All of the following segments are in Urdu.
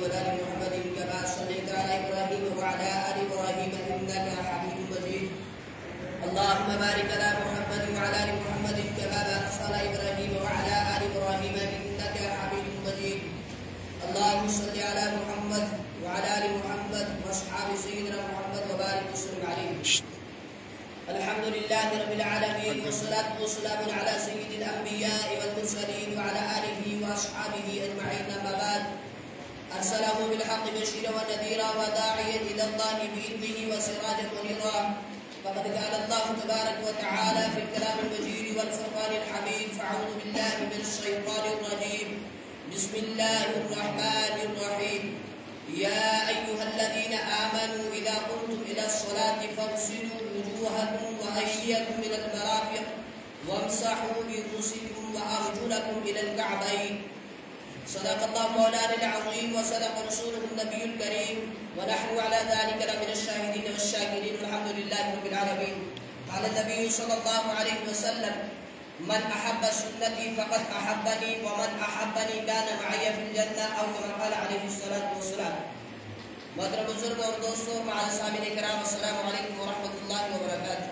وعلى آل محمد كما صليت على إبراهيم وعلى آل إبراهيم إنك حميد مجيد. اللهم بارك على محمد وعلى آل محمد كما باركت على إبراهيم وعلى آل إبراهيم إنك حميد مجيد. اللهم صل على محمد وعلى آل محمد وأصحاب سيدنا محمد وبارك وسلم عليه. الحمد لله رب العالمين والصلاة والسلام على سيد الأنبياء والمرسلين وعلى آله وأصحابه أجمعين. أما بعد، أرسله بالحق بشيرا ونذيرا وداعيا إلى الله بإذنه وسراجا منيرا. فقد قال الله تبارك وتعالى في الكلام المجيد والفرقان الحميد: فأعوذ بالله من الشيطان الرجيم. بسم الله الرحمن الرحيم. يا أيها الذين آمنوا إذا قمتم إلى الصلاة فاغسلوا وجوهكم وأيديكم إلى المرافق وامسحوا برؤوسكم وأرجلكم إلى الكعبين. صدق الله مولانا العظيم وصدق رسوله النبي الكريم ونحن على ذلك لمن الشاهدين والشاكرين والحمد لله رب العالمين. قال النبي صلى الله عليه وسلم: من أحب سنتي فقد أحبني ومن أحبني كان معي في الجنة، أو كما قال عليه الصلاة والسلام. محترم بزرگوں اور دوستوں، معزز سامعین کرام، السلام علیکم ورحمۃ اللہ وبرکاتہ.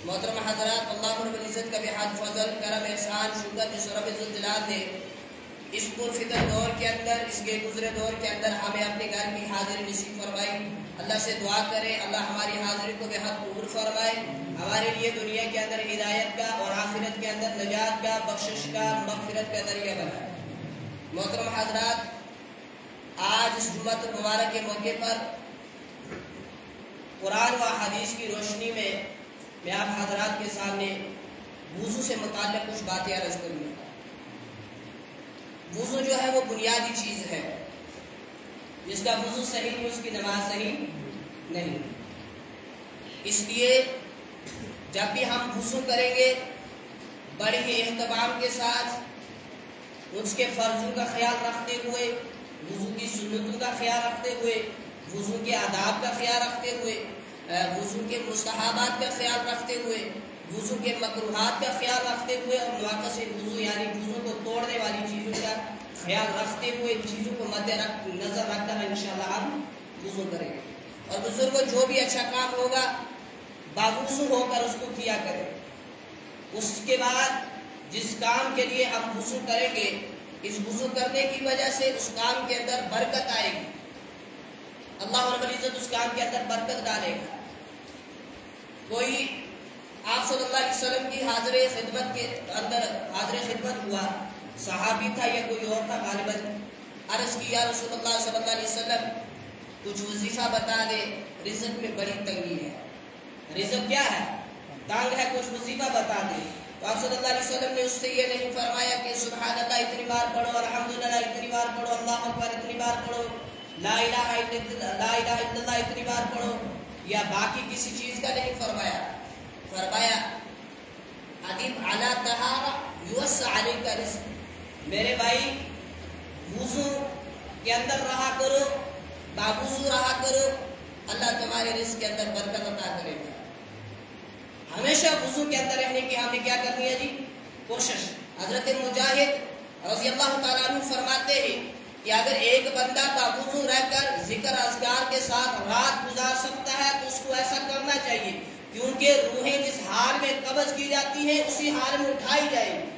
محترم حضرات، اللہ رب العزت کا بے حد فضل، کرم، احسان، شکر جس رب الجلال نے اس پرفتن دور کے اندر، اس کے گزرے دور کے اندر ہمیں اپنے گھر کی حاضری نصیب فرمائی. اللہ سے دعا کریں اللہ ہماری حاضری کو بے حد قبول فرمائے، ہمارے لیے دنیا کے اندر ہدایت کا اور آخرت کے اندر نجات کا، بخشش کا، مغفرت کا ذریعہ بنائے. محترم حضرات، آج اس جمعۃ المبارک کے موقع پر قرآن و حدیث کی روشنی میں آپ حضرات کے سامنے وضو سے متعلق کچھ باتیں عرض کروں گا. وضو جو ہے وہ بنیادی چیز ہے. جس کا وضو صحیح نہیں اس کی نماز صحیح نہیں. اس لیے جب بھی ہم وضو کریں گے بڑے ہی اہتمام کے ساتھ، اس کے فرضوں کا خیال رکھتے ہوئے، وضو کی سنتوں کا خیال رکھتے ہوئے، وضو کے آداب کا خیال رکھتے ہوئے، وضو کے مستحبات کا خیال رکھتے ہوئے، وضو کے مکروہات کا خیال رکھتے ہوئے، اور نواقص وضو یعنی وضو کو توڑنے والی چیزوں کا خیال رکھتے ہوئے، ان چیزوں کو مد نظر رکھ کر انشاءاللہ ہم وضو کریں گے. اور بزرگوں، جو بھی اچھا کام ہوگا باوضو ہو کر اس کو کیا کریں. اس کے بعد جس کام کے لیے ہم وضو کریں گے، اس وضو کرنے کی وجہ سے اس کام کے اندر برکت آئے گی. اللہ رب العزت اس کام کے اندر برکت ڈالے گا. کوئی آپ صلی اللہ علیہ وسلم کی حاضر خدمت کے اندر حاضر خدمت ہوا، صحابی تھا یا کوئی اور تھا، غالباً عرض کی: یا رسول اللہ صلی اللہ علیہ وسلم کچھ وظیفہ بتا دے، رزق میں بڑی تنگی ہے. رزق کیا ہے؟ تنگ ہے، کچھ وظیفہ بتا دے. تو آپ صلی اللہ علیہ وسلم نے اس سے یہ نہیں فرمایا کہ سبحان اللہ اتنی بار پڑھو، الحمدللہ اتنی بار پڑھو، اللہ اکبر اتنی بار پڑھو، لا الہ الا اللہ اتنی بار پڑھو، یا باقی کسی چیز کا نہیں فرمایا. فرمایا ادب علی طہارہ یوسع علیک رزق. میرے بھائی، وضو کے اندر رہا کرو، باوضو رہا کرو، اللہ تمہارے رزق کے اندر برکت عطا کرے گا. ہمیشہ وضو کے اندر رہنے کی ہمیں کیا کرنی ہے جی؟ کوشش. حضرت مجاہد رضی اللہ تعالیٰ عنہ فرماتے ہیں کہ اگر ایک بندہ باوضو رہ کر ذکر اذکار کے ساتھ رات گزار سکتا ہے تو اس کو ایسا کرنا چاہیے، کیونکہ روحیں جس حال میں قبض کی جاتی ہیں اسی حال میں اٹھائی جائے گی.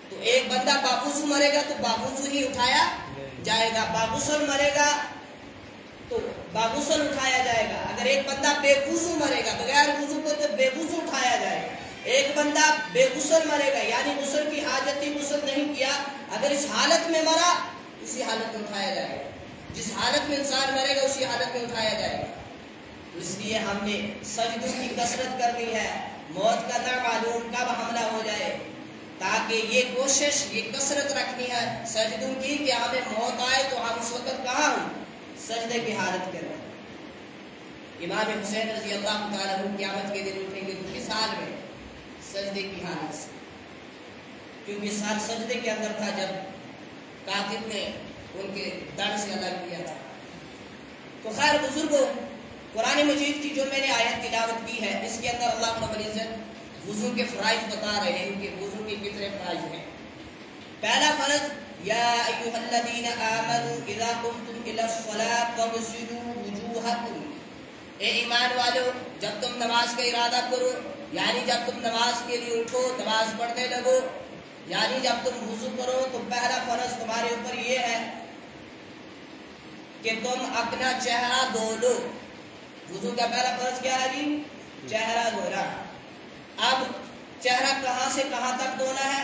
تو ایک بندہ باوضو مرے گا تو باوضو ہی اٹھایا جائے گا، باغسل مرے گا تو باغسل اٹھایا جائے گا. اگر ایک بندہ بے وضو مرے گا، بغیر وضو کو تو بے وضو اٹھایا جائے گا. ایک بندہ بے غسل مرے گا، یعنی غسل کی حاجت تھی، غسل نہیں کیا، اگر اس حالت میں مرا اسی حالت میں اٹھایا جائے گا. جس حالت میں انسان مرے گا اسی حالت میں اٹھایا جائے گا. اس لیے ہم نے سجدوں کی کثرت کرنی ہے. موت کا نہ معلوم کب حملہ ہو جائے، تاکہ یہ کوشش، یہ کثرت رکھنی ہے سجدوں کی کہ ہمیں موت آئے تو ہم اس وقت کہاں ہوں؟ سجدے کی حالت کریں. امام حسین رضی اللہ تعالیٰ عنہ قیامت کے دن اٹھیں گے تو کس حال میں؟ سجدے کی حالت سے. کیونکہ ساتھ سجدے کے اندر تھا جب قاتل نے ان کے دڑ سے الگ کیا تھا. تو خیر بزرگوں، قرآن مجید کی جو میں نے آیت تلاوت کی ہے، اس کے اندر اللہ رب العزت وضو کے فرائض بتا رہے ہیں کہ وضو کے کتنے فرائض ہیں. پہلا فرض یا ایھا الذین آمنوا اذا قمتم الی الصلاۃ فاغسلوا وجوہکم، اے ایمان والو جب تم نماز کا ارادہ کرو، یعنی جب تم نماز کے لیے اٹھو، نماز پڑھنے لگو، یعنی جب تم وضو کرو تو پہلا فرض تمہارے اوپر یہ ہے کہ تم اپنا چہرہ دھو لو۔ وضو کا پہلا فرض کیا ہے جی؟ چہرہ دھونا۔ اب چہرہ کہاں سے کہاں تک دھونا ہے؟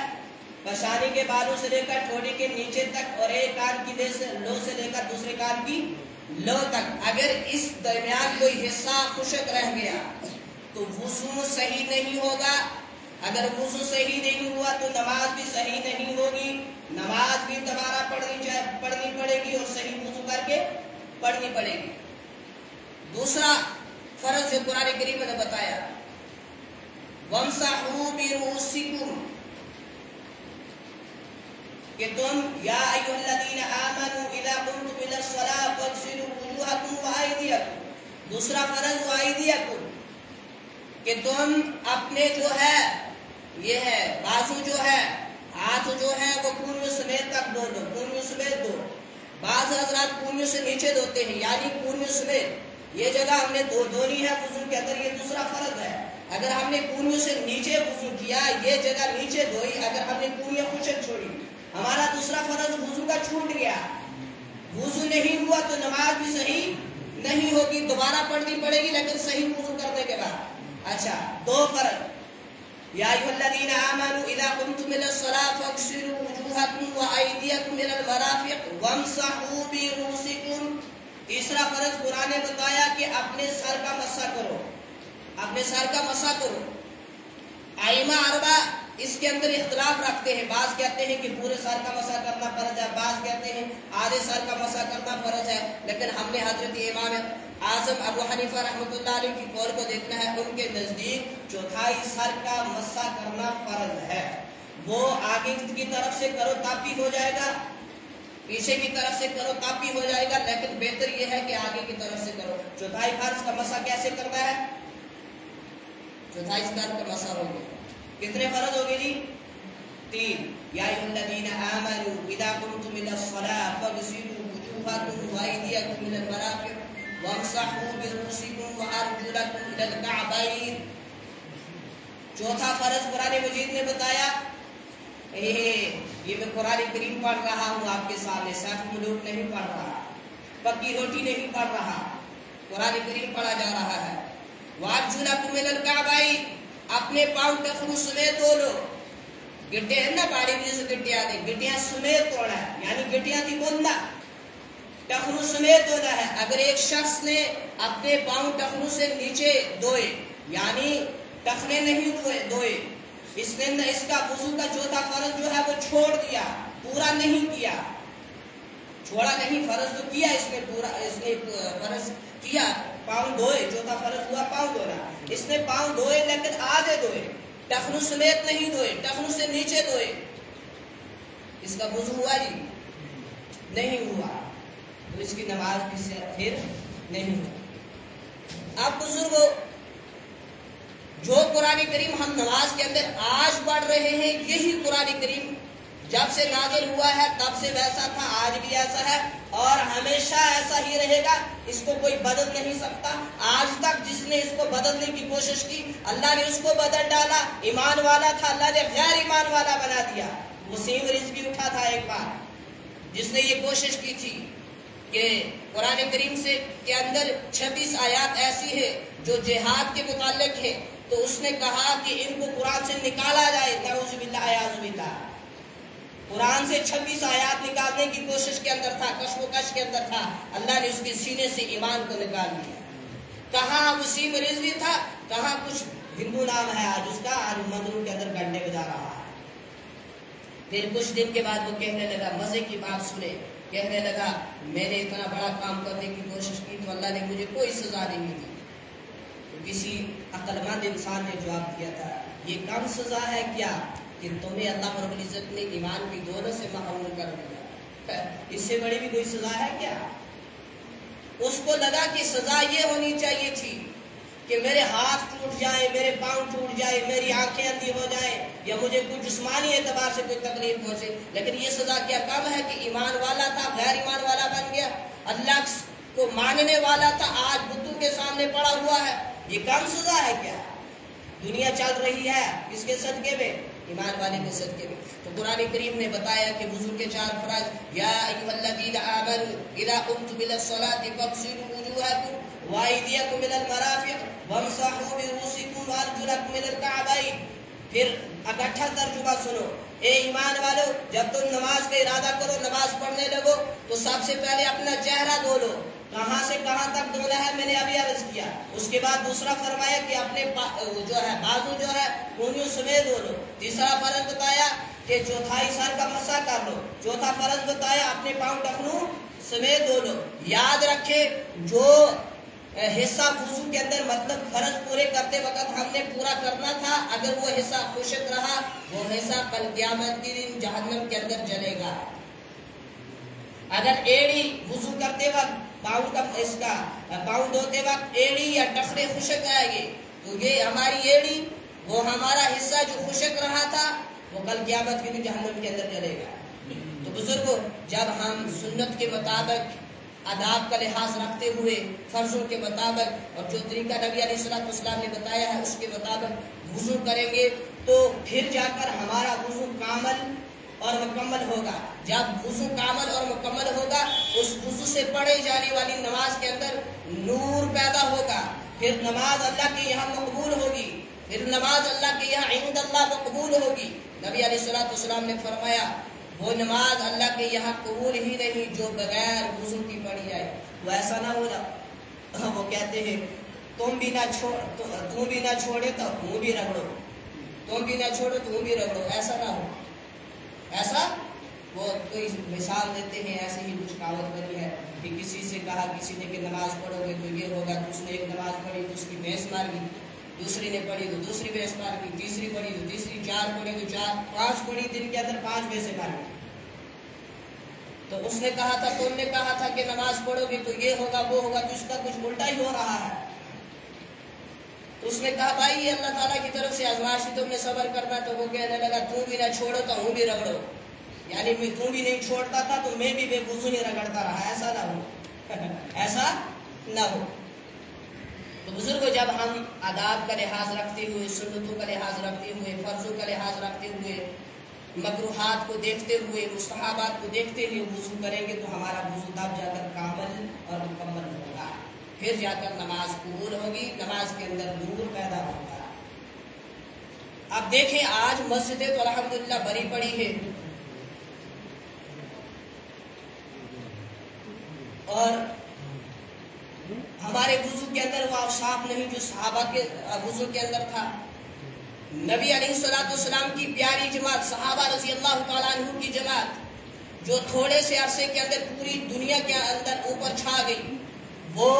پیشانی کے بالوں سے لے کر ٹھوڑی کے نیچے تک، اور ایک کان کی لو سے لے کر دوسرے کان کی لو تک۔ اگر اس درمیان کوئی حصہ خشک رہ گیا تو وضو صحیح نہیں ہوگا۔ اگر وضو صحیح نہیں ہوا تو نماز بھی صحیح نہیں ہوگی، نماز بھی دوبارہ پڑھنی پڑے گی اور صحیح وضو کر کے پڑھنی پڑے گی۔ دوسرا فرض جو قرآن کریم نے بتایا، وَامْسَحُوا بِرُؤُوسِكُمْ، کہ تم یا ایھا الذین آمنوا اذا قمتم الی الصلاۃ فاغسلوا وجوہکم وایدیکم۔ دوسرا فرض وایدیکم، کہ تم اپنے جو ہے یہ ہے بازو جو ہے، ہاتھ جو ہے وہ کونیوں سمیت تک دھو دو، کونیوں سمیت دو۔ بعض حضرات کونیوں سے نیچے دھوتے ہیں، یعنی کونیوں سمیت یہ جگہ ہم نے دھونی ہے وضو کے اندر، یہ دوسرا فرض ہے۔ اگر ہم نے کونیوں سے نیچے وضو کیا، یہ جگہ نیچے دھوئی، اگر ہم نے کونیاں خشک چھوڑی، ہمارا دوسرا فرض وضو کا چھوٹ گیا۔ وضو نہیں ہوا تو نماز بھی صحیح نہیں ہوگی، دوبارہ پڑھنی پڑے گی لیکن صحیح وضو کرنے کے بعد۔ اچھا، دو فرض، یا ایھا الذین آمنوا اذا قمتم الی الصلاۃ فاغسلوا وجوہکم وایدیکم الی المرافق وامسحوا برؤوسکم۔ تیسرا فرض قرآن نے بتایا کہ اپنے سر کا مسح کرو، اپنے سر کا مسح کرو۔ ائمہ اربعہ اس کے اندر اختلاف رکھتے ہیں، بعض کہتے ہیں کہ پورے سر کا مسح کرنا فرض ہے، بعض کہتے ہیں آدھے سر کا مسح کرنا فرض ہے، لیکن ہم نے حضرت امام اعظم ابو حنیفہ رحمۃ اللہ علیہ کی قول کو دیکھنا ہے۔ ان کے نزدیک چوتھائی سر کا مسح کرنا فرض ہے۔ وہ آگے کی طرف سے کرو تب بھی ہو جائے گا، پیچھے کی طرف سے کرو تب بھی ہو جائے گا، لیکن بہتر یہ ہے کہ آگے کی طرف سے کرو۔ چوتھائی فرض کا مسح کیسے کرنا ہے؟ چوتھائی سر کا مسح ہوگا، کتنے فرض ہوگی جی؟ 3۔ یا ایھا الذین آمنوا اذا قمتم الی الصلاۃ فاغسلوا وجوہکم وایدیکم الی المرافق وامسحوا برؤوسکم وارجلکم الی الکعبین۔ چوتھا فرض قرآن مجید نے بتایا، یہ میں قرآن کریم پڑھ رہا ہوں آپ کے سامنے، صرف ملوک نہیں پڑھ رہا، پکی روٹی نہیں پڑھ رہا، قرآن کریم پڑھا جا رہا ہے۔ وارجلکم الی الکعبین، اپنے پاؤں ٹخنوں سمیت دھو لو۔ گٹے ہیں نا باڑی میں سے گٹیاں دیں، گٹیاں سمیت توڑا ہے، یعنی گٹیاں تھی بندہ ٹخنوں سمیت دھونا ہے۔ اگر ایک شخص نے اپنے پاؤں ٹخنوں سے نیچے دھوئے، یعنی ٹخنے نہیں دھوئے، اس نے اس کا وضو کا چوتھا فرض جو ہے وہ چھوڑ دیا، پورا نہیں کیا، چھوڑا نہیں، فرض تو کیا اس نے پورا، اس نے فرض کیا، پاؤں دھوئے، چوتھا فرض ہوا پاؤں دھونا، اس نے پاؤں دھوئے لیکن آدھے دھوئے، ٹخنوں سمیت نہیں دھوئے، ٹخنوں سے نیچے دھوئے، اس کا وضو ہوا جی؟ نہیں ہوا، تو اس کی نماز بھی سے پھر نہیں ہوا۔ اب بزرگوں، جو قرآن کریم ہم نماز کے اندر آج پڑھ رہے ہیں، یہی قرآن کریم جب سے نازل ہوا ہے تب سے ویسا تھا، آج بھی ایسا ہے اور ہمیشہ ایسا ہی رہے گا، اس کو کوئی بدل نہیں سکتا۔ آج تک جس نے اس کو بدلنے کی کوشش کی، اللہ نے اس کو بدل ڈالا۔ ایمان والا تھا، اللہ نے غیر ایمان والا بنا دیا۔ وسیم رزوی اٹھا تھا ایک بار، جس نے یہ کوشش کی تھی کہ قرآن کریم سے کے اندر 26 آیات ایسی ہے جو جہاد کے متعلق ہے، تو اس نے کہا کہ ان کو قرآن سے نکالا جائے، نعوذ باللہ اعوذ باللہ۔ قرآن سے 26 آیات نکالنے کی کوشش کے اندر تھا، کشم و کش کے اندر تھا، اللہ نے اس کے سینے سے ایمان کو نکال دیا۔ کہاں وسیم رضوی تھا، کہاں کچھ ہندو نام ہے آج اس کا، آج مندروں کے اندر گڈھے بجا رہا ہے۔ پھر کچھ دن کے بعد وہ کہنے لگا، مزے کی بات سنے، کہنے لگا میں نے اتنا بڑا کام کرنے کی کوشش کی تو اللہ نے مجھے کوئی سزا نہیں دی۔ تو کسی عقل مند انسان نے جواب دیا تھا، یہ کم سزا ہے کیا کہ تمہیں اللہ رب العزت نے ایمان کی دولت سے محروم کر دیا، اس سے بڑی بھی کوئی سزا ہے کیا؟ اس کو لگا کہ سزا یہ ہونی چاہیے تھی کہ میرے ہاتھ ٹوٹ جائے، میرے پاؤں ٹوٹ جائے، میری آنکھیں اندھی ہو جائیں، یا مجھے کوئی جسمانی اعتبار سے کوئی تکلیف پہنچے، لیکن یہ سزا کیا کم ہے کہ ایمان والا تھا غیر ایمان والا بن گیا، اللہ کو ماننے والا تھا آج بتوں کے سامنے پڑا ہوا ہے، یہ کم سزا ہے کیا؟ دنیا چل رہی ہے کس کے صدقے میں؟ ایمان والے کے صدقے میں۔ تو قرآن کریم نے بتایا کہ وضو کے 4 فرائض، یا ایھا الذین آمنوا اذا قمتم الى الصلاۃ فاغسلوا وجوہکم وایدیکم الى المرافق وامسحوا برؤوسکم وارجلکم الى الکعبین۔ پھر اکٹھا ترجمہ سنو، اے ایمان والو، جب تم نماز کا ارادہ کرو، نماز پڑھنے لگو، تو سب سے پہلے اپنا چہرہ دھو لو، کہاں سے کہاں تک دھونا ہے میں نے ابھی عرض کیا۔ اس کے بعد دوسرا فرمایا کہ اپنے بازو جو ہے انگلیوں سمیت دھو لو۔ تیسرا فرض بتایا کہ چوتھائی سر کا مسح کر لو۔ چوتھا فرض بتایا اپنے پاؤں ٹخنوں سمیت دھو لو۔ یاد رکھے جو حصہ وضو کے اندر مطلب فرض پورے کرتے وقت ہم نے پورا کرنا تھا، اگر وہ حصہ خشک رہا، وہ حصہ کل قیامت کے دن جہنم کے اندر جلے گا۔ اگر ایڑی وضو کرتے وقت پاؤں دھوتے وقت ایڑی یا ٹخنے خشک آئے گے، تو یہ ہماری ایڑی، وہ ہمارا حصہ جو خشک رہا تھا، وہ کل قیامت کے دن جہنم کے اندر جلے گا۔ تو بزرگوں، جب ہم سنت کے مطابق آداب کا لحاظ رکھتے ہوئے فرضوں کے مطابق اور جو طریقہ نبی علیہ الصلوۃ والسلام نے بتایا ہے اس کے مطابق وضو کریں گے، تو پھر جا کر ہمارا وضو کامل اور مکمل ہوگا۔ جب وضو کامل اور مکمل ہوگا، اس وضو سے پڑھی جانے والی نماز کے اندر نور پیدا ہوگا، پھر نماز اللہ کے یہاں مقبول ہوگی، پھر نماز اللہ کے یہاں عند اللہ مقبول ہوگی۔ نبی علیہ الصلوۃ والسلام نے فرمایا وہ نماز اللہ کے یہاں قبول ہی نہیں جو بغیر وضو کی پڑھی جائے۔ وہ ایسا نہ ہو جائے، وہ کہتے ہیں تم بھی نہ چھوڑے تو منہ بھی رگڑو، تم بھی نہ چھوڑو تو منہ بھی رگڑو، ایسا نہ ہو۔ ایسا وہ کوئی مثال دیتے ہیں، ایسے ہی کچھ کہاوت بنی ہے کہ کسی سے کہا کسی نے کہ نماز پڑھو گے تو یہ ہوگا، تو اس نے ایک نماز پڑھی تو اس کی بھینس مار گئی، دوسری نے پڑھی تو دوسری بھینس مار گئی، تیسری پڑھی تو تیسری، 4 پڑھی تو 4، 5 پڑھی دن کے اندر 5 بھینسیں مار گئی۔ تو اس نے کہا تھا، تم نے کہا تھا کہ نماز پڑھو گے تو یہ ہوگا وہ ہوگا، تو اس کا کچھ الٹا ہی ہو رہا ہے۔ تو اس نے کہا بھائی یہ اللہ تعالیٰ کی طرف سے آزمائش ہے، تم نے صبر کرنا۔ تو وہ کہنے لگا تم بھی نہ چھوڑو تو ہوں بھی رگڑو، یعنی میں تم بھی نہیں چھوڑتا تھا تو میں بھی بے وضو نہیں رگڑتا رہا، ایسا نہ ہو ایسا نہ ہو۔ تو بزرگوں، جب ہم آداب کا لحاظ رکھتے ہوئے، سنتوں کا لحاظ رکھتے ہوئے، فرضوں کا لحاظ رکھتے ہوئے، مکروہات کو دیکھتے ہوئے، مستحبات کو دیکھتے ہوئے وضو کریں گے تو ہمارا وضو تب جا کر کامل اور مکمل ہوگا، پھر جا کر نماز قبول ہوگی، نماز کے اندر نور پیدا ہوگا۔ اب دیکھیں آج مسجدیں تو الحمدللہ بھری پڑی ہے، اور ہمارے وضو کے اندر وہ اوصاف نہیں جو صحابہ کے وضو کے اندر تھا۔ نبی علیہ الصلوۃ والسلام کی پیاری جماعت، صحابہ رضی اللہ تعالیٰ عنہ کی جماعت، جو تھوڑے سے عرصے کے اندر پوری دنیا کے اندر اوپر چھا گئی، وہ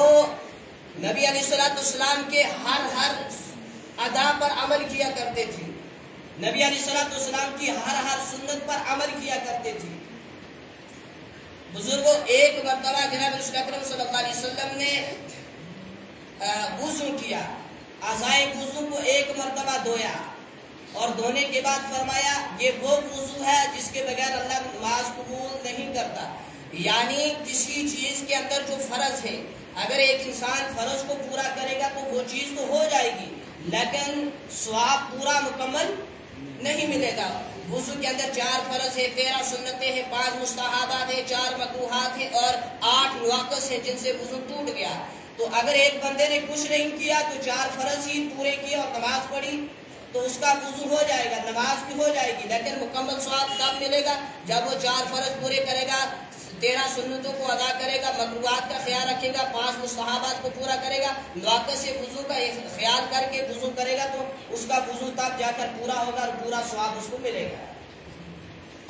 نبی علیہ الصلوۃ والسلام کے ہر ادا پر عمل کیا کرتے تھے، نبی علیہ الصلوۃ والسلام کی ہر سنت پر عمل کیا کرتے تھے۔ بزرگوں، ایک مرتبہ جناب رسول اکرم صلی اللہ علیہ وسلم نے وضو کیا، اعضائے وضو کو ایک مرتبہ دھویا، اور دھونے کے بعد فرمایا یہ وہ وضو ہے جس کے بغیر اللہ نماز قبول نہیں کرتا۔ یعنی کسی چیز کے اندر جو فرض ہے، اگر ایک انسان فرض کو پورا کرے گا تو وہ چیز تو ہو جائے گی، لیکن ثواب پورا مکمل نہیں ملے گا۔ وضو کے اندر 4 فرض ہے، 13 سنتیں ہیں، 5 مستحبات ہیں، 4 مکروہات ہیں اور 8 نواقص ہیں جن سے وضو ٹوٹ گیا۔ تو اگر ایک بندے نے کچھ نہیں کیا تو 4 فرض ہی پورے کیے اور نماز پڑھی تو اس کا وضو ہو جائے گا، نماز بھی ہو جائے گی، لیکن مکمل ثواب تب ملے گا جب وہ 4 فرض پورے کرے گا، 13 سنتوں کو ادا کرے گا، مکروہات کا خیال رکھے گا، 5 مستحبات کو پورا کرے گا، نواقص سے وضو کا خیال کر کے وضو کرے گا تو اس کا وضو تب جا کر پورا ہوگا اور پورا ثواب اس کو ملے گا۔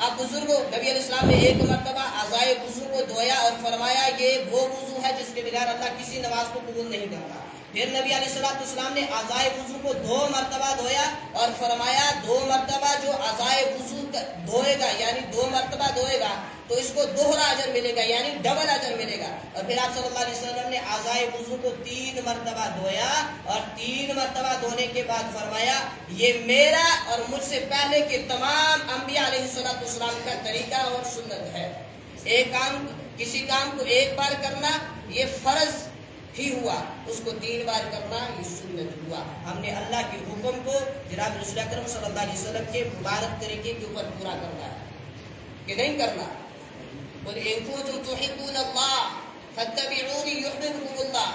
اب بزرگوں، نبی علیہ السلام نے ایک مرتبہ اعضائے وضو کو دھویا اور فرمایا یہ وہ وضو ہے جس کے بغیر اللہ کسی نماز کو قبول نہیں کرتا۔ پھر نبی علیہ السلام نے اعضائے وضو کو 2 مرتبہ دھویا اور فرمایا 2 مرتبہ جو اعضائے وضو دھوئے گا یعنی 2 مرتبہ دھوئے گا تو اس کو دوہرا اجر ملے گا یعنی ڈبل اجر ملے گا. اور پھر آپ صلی اللہ علیہ وسلم نے اعضائے وضو کو 3 مرتبہ دھویا اور 3 مرتبہ دھونے کے بعد فرمایا یہ میرا اور مجھ سے پہلے کے تمام انبیاء علیہ السلام کا طریقہ اور سنت ہے. ایک کام کسی کام کو ایک بار کرنا یہ فرض ہی ہوا، اس کو 3 بار کرنا یہ سنت ہوا. ہم نے اللہ کے حکم کو جناب رسول اکرم صلی اللہ علیہ وسلم کے مبارک طریقے کے اوپر پورا کرنا ہے کہ نہیں کرنا. قل ان کنتم تحبون اللہ فاتبعونی یحببکم اللہ.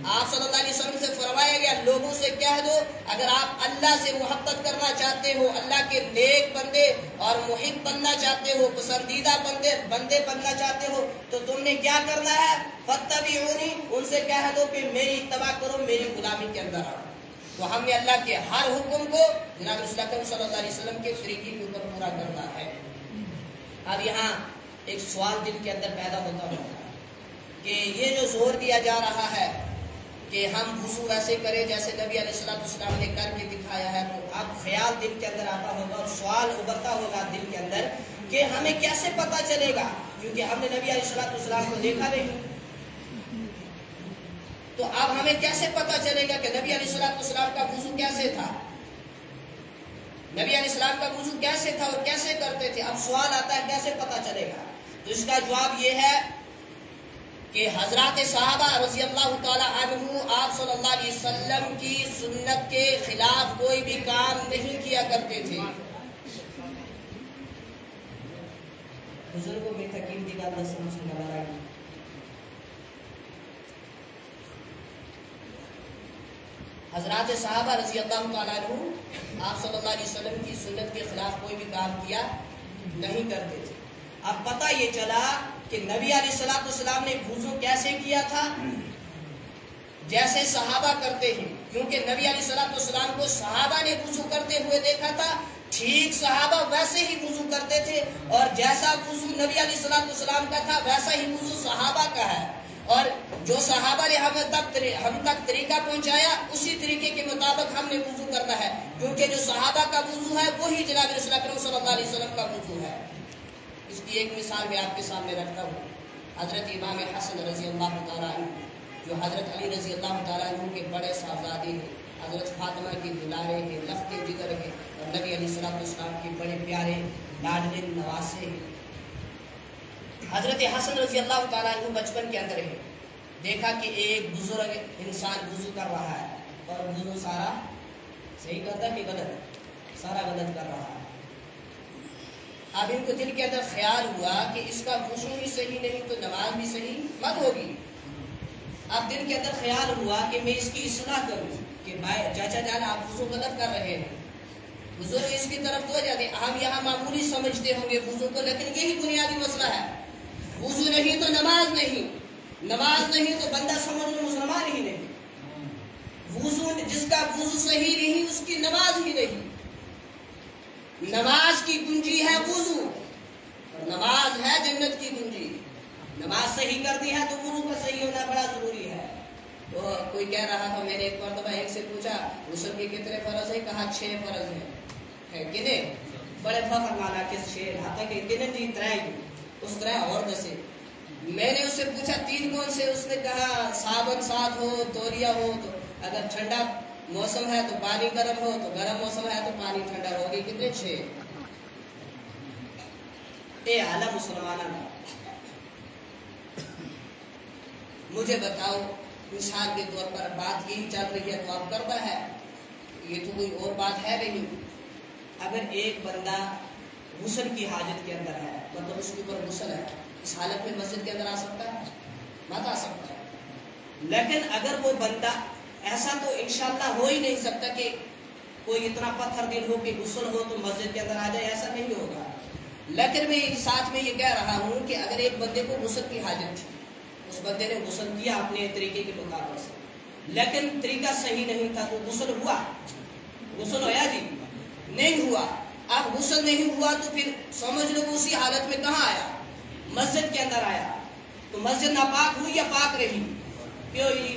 آپ صلی اللہ علیہ وسلم سے فرمایا گیا لوگوں سے کہہ دو اگر آپ اللہ سے محبت کرنا چاہتے ہو، اللہ کے نیک بندے اور محب بننا چاہتے ہو، پسندیدہ بندے بننا چاہتے ہو تو تم نے کیا کرنا ہے؟ فاتبعونی، ان سے کہہ دو کہ میری اتباع کرو، میری غلامی کے اندر آؤ. تو ہم نے اللہ کے ہر حکم کو جناب رسول اکرم صلی اللہ علیہ وسلم کے طریقے کے اوپر پورا کرنا ہے. اب یہاں ایک سوال دل کے اندر پیدا ہوتا ہے کہ یہ جو زور دیا جا رہا ہے کہ ہم وضو ایسے کریں جیسے نبی علیہ السلام نے کر کے دکھایا ہے، تو اب خیال دل کے اندر آتا ہوگا اور سوال ابھرتا ہوگا دل کے اندر کہ ہمیں کیسے پتا چلے گا کیونکہ ہم نے نبی علیہ السلام کو دیکھا نہیں. تو اب ہمیں کیسے پتا چلے گا کہ نبی علیہ السلام کا وضو کیسے تھا، نبی علیہ السلام کا وضو کیسے تھا اور کیسے کرتے تھے. اب سوال آتا ہے کیسے پتا چلے گا؟ تو اس کا جواب یہ ہے کہ حضرات صحابہ رضی اللہ تعالی عنہ آپ صلی اللہ علیہ وسلم کی سنت کے خلاف کوئی بھی کام نہیں کیا کرتے تھے. بزرگوں میں تقیم دی گل سمجھنے والا ہے. حضرات صحابہ رضی اللہ تعالیٰ عنہ آپ صلی اللہ علیہ وسلم کی سنت کے خلاف کوئی بھی کام کیا نہیں کرتے تھے. اب پتہ یہ چلا کہ نبی علیہ السلام نے وضو کیسے کیا تھا؟ جیسے صحابہ کرتے ہیں، کیونکہ نبی علیہ السلام کو صحابہ نے وضو کرتے ہوئے دیکھا تھا، ٹھیک صحابہ ویسے ہی وضو کرتے تھے اور جیسا وضو نبی علیہ السلام کا تھا ویسا ہی وضو صحابہ کا ہے. اور جو صحابہ نے ہم تک طریقہ پہنچایا اسی طریقے کے مطابق ہم نے وضو کرنا ہے، کیونکہ جو صحابہ کا وضو ہے وہی جناب رسول اکرم صلی اللہ علیہ وسلم کا وضو ہے. اس کی ایک مثال میں آپ کے سامنے رکھتا ہوں. حضرت امام حسن رضی اللہ تعالیٰ عنہ جو حضرت علی رضی اللہ تعالیٰ عنہ کے بڑے صاحبزادے ہیں، حضرت فاطمہ کے دلارے ہیں، لخت جگر ہیں اور نبی علیہ السلام کے بڑے پیارے لاڈلے نواسے ہیں. حضرت حسن رضی اللہ تعالیٰ عنہ بچپن کے اندر ہے، دیکھا کہ ایک بزرگ انسان وضو کر رہا ہے اور وضو سارا صحیح کرتا کہ غلط؟ سارا غلط کر رہا ہے. اب ان کو دل کے اندر خیال ہوا کہ اس کا وضو بھی صحیح نہیں تو نماز بھی صحیح مت ہوگی. اب دل کے اندر خیال ہوا کہ میں اس کی اصلاح کروں کہ بھائی چاچا جان آپ وضو غلط کر رہے ہیں، وضو اس کی طرف تو جاتے. ہم یہاں معمولی سمجھتے ہوں گے وضو کو، لیکن یہی بنیادی مسئلہ ہے. وضو نہیں تو نماز نہیں، نماز نہیں تو بندہ سمجھ لو مسلمان ہی نہیں. وضو جس کا وضو صحیح نہیں اس کی نماز ہی نہیں. نماز کی کنجی ہے وضو اور نماز ہے جنت کی کنجی. نماز صحیح کرنی ہے تو وضو کا صحیح ہونا بڑا ضروری ہے. تو کوئی کہہ رہا تھا، میں نے ایک مرتبہ ایک سے پوچھا غسل کے کتنے فرض ہیں؟ کہا 6 فرض ہیں. کنے بڑے فخر مانا کہ 6 ہاتھ کہ کنے دی 3 اس طرح اور دسے. میں نے اس سے پوچھا 3 کون سے؟ اس نے کہا صابن ساتھ ہو، تولیہ ہو، تو اگر ٹھنڈا موسم ہے تو پانی گرم ہو، تو گرم موسم ہے تو پانی ٹھنڈا ہوگی. کتنے 6؟ اے اعلی مسلمانوں مجھے بتاؤ، مثال کے طور پر بات یہی چل رہی ہے تو اب کرتا ہے، یہ تو کوئی اور بات ہے نہیں. اگر ایک بندہ غسل کی حاجت کے اندر ہے، مطلب اس کے اوپر غسل ہے، اس حالت میں مسجد کے اندر آ سکتا ہے؟ مت آ سکتا ہے. لیکن اگر وہ بندہ ایسا تو انشاءاللہ ہو ہی نہیں سکتا کہ کوئی اتنا پتھر دل ہو کہ غسل ہو تو مسجد کے اندر آ جائے، ایسا نہیں ہوگا. لیکن میں ساتھ میں یہ کہہ رہا ہوں کہ اگر ایک بندے کو غسل کی حاجت تھی، اس بندے نے غسل کیا اپنے طریقے کے مطابق سے، لیکن طریقہ صحیح نہیں تھا تو غسل ہوا؟ غسل ہوا جی؟ نہیں ہوا. اب غسل نہیں ہوا تو پھر سمجھ لو اسی حالت میں کہاں آیا؟ مسجد کے اندر آیا. تو مسجد ناپاک ہوئی یا پاک رہی؟ کیوں ہی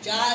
4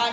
8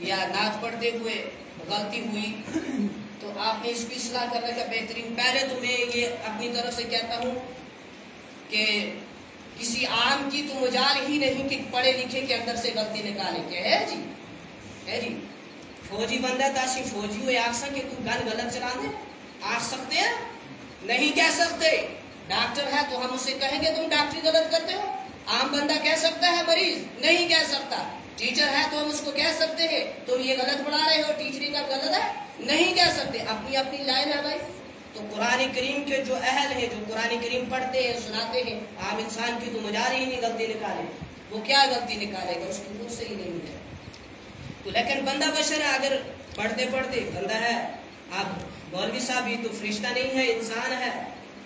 یا نعت پڑھتے ہوئے غلطی ہوئی تو آپ نے اس کی اصلاح کرنے کا بہترین، پہلے تو میں یہ اپنی طرف سے کہتا ہوں کہ کسی عام کی تو مجال ہی نہیں کہ پڑھے لکھے کے اندر سے غلطی نکالے کے ہے جی فوجی بندہ تاسی فوجی ہوئے آگ سکے تو گن غلط چلا دے آگ سکتے ہیں؟ نہیں کہہ سکتے۔ ڈاکٹر ہے تو ہم اسے کہیں گے تم ڈاکٹری غلط کرتے ہو؟ عام بندہ کہہ سکتا ہے مریض؟ نہیں کہہ سکتا۔ ٹیچر ہے تو ہم اس کو کہہ سکتے ہیں تم یہ غلط پڑھا رہے ہو، ٹیچری کا غلط ہے؟ نہیں کہہ سکتے۔ اپنی اپنی لائن ہے بھائی۔ تو قرآن کریم کے جو اہل ہیں، جو قرآن کریم پڑھتے ہیں سناتے ہیں، عام انسان کی تو مجال ہی نہیں غلطی نکالے، وہ کیا غلطی نکالے گا؟ اس کی روح سے ہی نہیں ہے۔ تو لیکن بندہ بشر ہے، اگر پڑھتے پڑھتے بندہ ہے، اب مولوی صاحب یہ تو فرشتہ نہیں ہے، انسان ہے،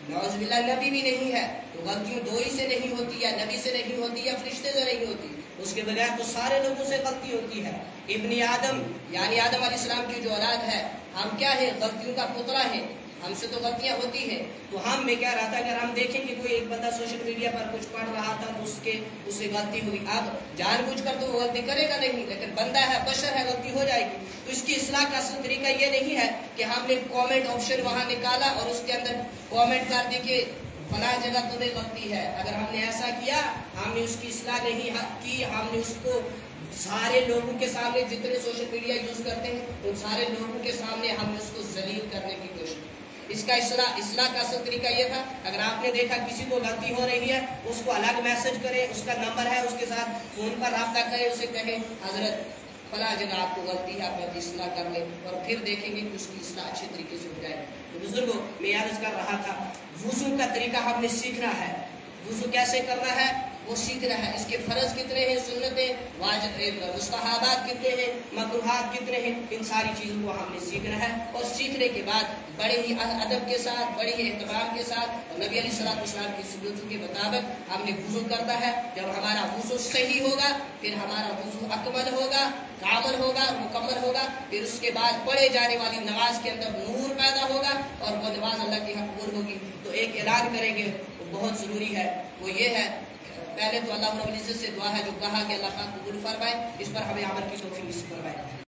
نعوذ باللہ نبی بھی نہیں ہے، تو غلطیوں دو ہی سے نہیں ہوتی، یا نبی سے نہیں ہوتی یا فرشتے سے نہیں ہوتی، اس کے بغیر تو سارے لوگوں سے غلطی ہوتی ہے۔ ابن آدم یعنی آدم علیہ السلام کی جو اولاد ہے، ہم کیا ہے؟ غلطیوں کا پتلا ہے، ہم سے تو غلطیاں ہوتی ہیں۔ تو ہم میں کیا رہا تھا، اگر ہم دیکھیں کہ کوئی ایک بندہ سوشل میڈیا پر کچھ پڑھ رہا تھا تو اس سے غلطی ہوئی، اب جان بوجھ کر تو وہ غلطی کرے گا نہیں، لیکن بندہ ہے، بشر ہے، غلطی ہو جائے گی۔ تو اس کی اصلاح کا اصل طریقہ یہ نہیں ہے کہ ہم نے کامنٹ آپشن وہاں نکالا اور اس کے اندر کامنٹ کر دی کہ فلاں جگہ تمہیں غلطی ہے۔ اگر ہم نے ایسا کیا، ہم نے اس کی اصلاح نہیں کی، ہم نے اس کو سارے لوگوں کے سامنے، جتنے سوشل میڈیا یوز کرتے ہیں ان سارے لوگوں کے سامنے ہم نے اس کو ذلیل کرنے کی کوشش کی۔ اس کا اصلاح کا اصل طریقہ یہ تھا، اگر آپ نے دیکھا کسی کو غلطی ہو رہی ہے، اس کو الگ میسج کریں، اس کا نمبر ہے، اس کے ساتھ فون پر رابطہ کریں، اسے کہیں حضرت فلاں جگہ آپ کو غلطی ہے، آپ اصلاح کر لیں، اور پھر دیکھیں گے کہ اس کی اصلاح اچھے طریقے سے ہو جائے۔ تو بزرگوں، میں عرض کر رہا تھا وضو کا طریقہ ہم نے سیکھنا ہے۔ وضو کیسے کرنا ہے وہ سیکھنا ہے۔ اس کے فرض کتنے ہیں، سنتیں، واجب، مستحبات کتنے ہیں، مکروہات کتنے ہیں، ان ساری چیزوں کو ہم نے سیکھنا ہے، اور سیکھنے کے بعد بڑے ہی ادب کے ساتھ، بڑے ہی احترام کے ساتھ، اور نبی علیہ السلام کی سنتوں کے مطابق ہم نے وضو کرنا ہے۔ جب ہمارا وضو صحیح ہوگا، پھر ہمارا وضو اکمل ہوگا، کامل ہوگا، مکمل ہوگا، پھر اس کے بعد پڑھے جانے والی نماز کے اندر نور پیدا ہوگا اور وہ نماز اللہ کی حق قبول ہوگی۔ تو ایک اعلان کریں گے وہ بہت ضروری ہے، وہ یہ ہے، پہلے تو اللہ رب العزت سے دعا ہے جو کہا کہ اللہ پاک قبول فرمائے، اس پر ہمیں عمل کی توفیق نصیب فرمائے۔